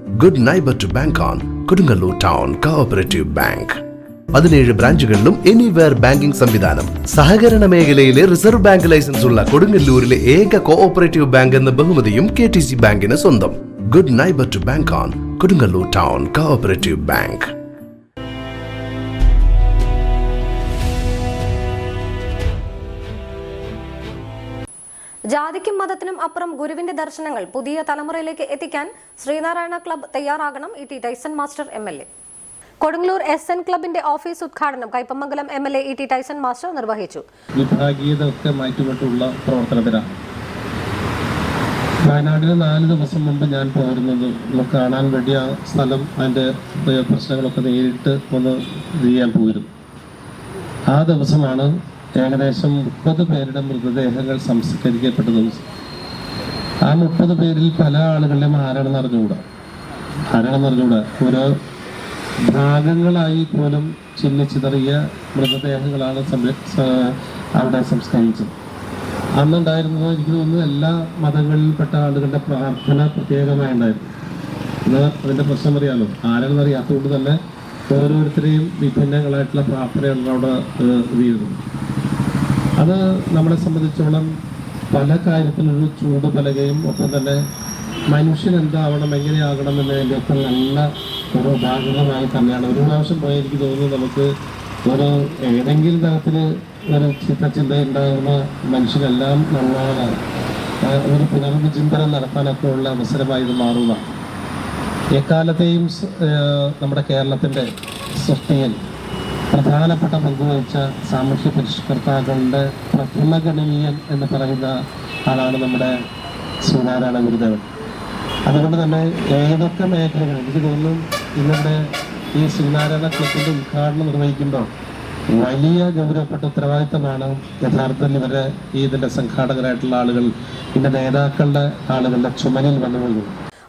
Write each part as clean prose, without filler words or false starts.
Good neighbor to bank on. Kodungalur Town Cooperative Bank. 17 ബ്രാഞ്ചുകളിലും anywhere banking സംവിധാനം. സഹകരണ മേഖലയിലെ റിസർവ് ബാങ്ക് ലൈസൻസ് ഉള്ള കൊടുങ്ങല്ലൂരിലെ ഏക കോഓപ്പറേറ്റീവ് ബാങ്ക് എന്ന ബഹുമതിയും KTC ബാങ്കിന് സ്വന്തം. Good neighbor to bank on. Kodungalur Town Cooperative Bank. ജാതിക്കും മതത്തിനും അപ്പുറം ഗുരുവിന്റെ ദർശനങ്ങൾ പുതിയ തലമുറയിലേക്ക് എത്തിക്കാൻ ശ്രീനാരായണ ക്ലബ്ബ് തയ്യാറാകണം ET Tyson master MLA. Kodungallur SN ക്ലബിന്റെ ഓഫീസ് ഉദ്ഘാടനം Kaipamangalam MLA ET Tyson master നിർവഹിച്ചു. വിഭാഗീയതയൊക്കെ മാറ്റിക്കൊണ്ടുള്ള പ്രവർത്തനത്തിനാണ്. വയനാട്ടിൽ 4 ദിവസം മുമ്പ് ഞാൻ പോരുന്നത് കാണാൻ വേണ്ടി ആ സ്ഥലം അതിൻ്റെ പ്രശ്നങ്ങളൊക്കെ നേരിട്ട് ഒന്ന് ചെയ്യാൻ പോയിരുന്നു. ആ ദിവസമാണ് ഏകദേശം 30 പേരുടെ മൃതദേഹങ്ങൾ സംസ്കരിക്കപ്പെട്ട ദിവസം. ആ 30 പേരിൽ പല ആളുകളുടെയും ആരാണെന്ന് അറിഞ്ഞുകൂടാ. ഓരോ ഭാഗങ്ങളായി പോലും ചിന്നിച്ചിതറിയ മൃതദേഹങ്ങളാണ് അവിടെ സംസ്കരിച്ചത്. അന്നുണ്ടായിരുന്നത് എനിക്ക് തോന്നുന്നു എല്ലാ മതങ്ങളിൽപ്പെട്ട ആളുകളുടെ പ്രാർത്ഥന പ്രത്യേകമായി ഉണ്ടായിരുന്നു. ഇന്ന് അതിൻ്റെ പ്രശ്നം അറിയാമല്ലോ, ആരാണെന്ന് അറിയാത്തതുകൊണ്ട് തന്നെ ഓരോരുത്തരെയും വിഭിന്നങ്ങളായിട്ടുള്ള പ്രാർത്ഥനകളാണ് അവിടെ ചെയ്യുന്നത്. അത് നമ്മളെ സംബന്ധിച്ചോളം പല കാര്യത്തിലൊരു ചൂട് പലകയും ഒപ്പം തന്നെ മനുഷ്യൻ എന്താവണം, എങ്ങനെയാകണം എന്നതിൻ്റെയൊക്കെ നല്ല ഒരു ഭാഗമായി തന്നെയാണ്. ഒരു പ്രാവശ്യം പോയി എനിക്ക് തോന്നുന്നു നമുക്ക് ഒരു ഏതെങ്കിലും തരത്തിൽ ഒരു ചിന്ത ഉണ്ടാകുന്ന മനുഷ്യരെല്ലാം നന്നാകാൻ ഒരു പുനർവിചിന്തനം നടത്താനൊക്കെ ഉള്ള അവസരമായി ഇത് മാറുക. എക്കാലത്തെയും നമ്മുടെ കേരളത്തിൻ്റെ സൃഷ്ടിയിൽ പ്രധാനപ്പെട്ട പങ്കുവഹിച്ച സാമൂഹ്യ പരിഷ്കർത്താക്കളുടെ പ്രഥമഗണനീയൻ എന്ന് പറയുന്ന ആളാണ് നമ്മുടെ ശ്രീനാരായണ ഗുരുദേവൻ. അതുകൊണ്ട് തന്നെ ഏതൊക്കെ മേഖലകൾ എനിക്ക് തോന്നുന്നു ഇന്നിവിടെ ഈ ശ്രീനാരായണ ക്ലബിൻ്റെ ഉദ്ഘാടനം നിർവഹിക്കുമ്പോൾ വലിയ ഗൗരവപ്പെട്ട ഉത്തരവാദിത്തമാണ് യഥാർത്ഥത്തിൽ ഇവരെ ഇതിൻ്റെ സംഘാടകരായിട്ടുള്ള ആളുകൾ, ഇതിൻ്റെ നേതാക്കളുടെ ആളുകളുടെ ചുമലിൽ വന്നു.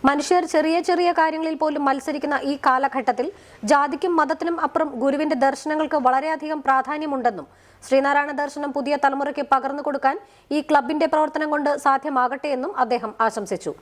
മനുഷ്യർ ചെറിയ ചെറിയ കാര്യങ്ങളിൽ പോലും മത്സരിക്കുന്ന ഈ കാലഘട്ടത്തിൽ ജാതിക്കും മതത്തിനും അപ്പുറം ഗുരുവിന്റെ ദർശനങ്ങൾക്ക് വളരെയധികം പ്രാധാന്യമുണ്ടെന്നും ശ്രീനാരായണ ദർശനം പുതിയ തലമുറയ്ക്ക് പകർന്നു കൊടുക്കാൻ ഈ ക്ലബിന്റെ പ്രവർത്തനം കൊണ്ട് സാധ്യമാകട്ടെ എന്നും അദ്ദേഹം ആശംസിച്ചു.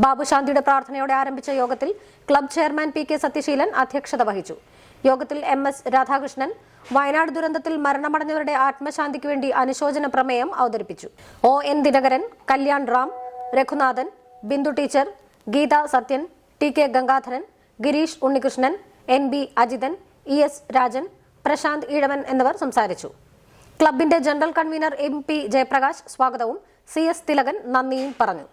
ബാബുശാന്തിയുടെ പ്രാർത്ഥനയോടെ ആരംഭിച്ച യോഗത്തിൽ ക്ലബ് ചെയർമാൻ PK സത്യശീലൻ അധ്യക്ഷത വഹിച്ചു. യോഗത്തിൽ MS രാധാകൃഷ്ണൻ വയനാട് ദുരന്തത്തിൽ മരണമടഞ്ഞവരുടെ ആത്മശാന്തിക്ക് വേണ്ടി അനുശോചന പ്രമേയം അവതരിപ്പിച്ചു. ON Dinakaran, Kalyan Ram, Raghunathan, Bindu teacher, Geetha Sathyan, TK Gangadharan, Girish Unnikrishnan, NB Ajithan, ES Rajan, Prashanth Ezhavan എന്നിവർ സംസാരിച്ചു. ക്ലബിന്റെ ജനറൽ കൺവീനർ MP ജയപ്രകാശ് സ്വാഗതവും CS തിലകൻ നന്ദിയും പറഞ്ഞു.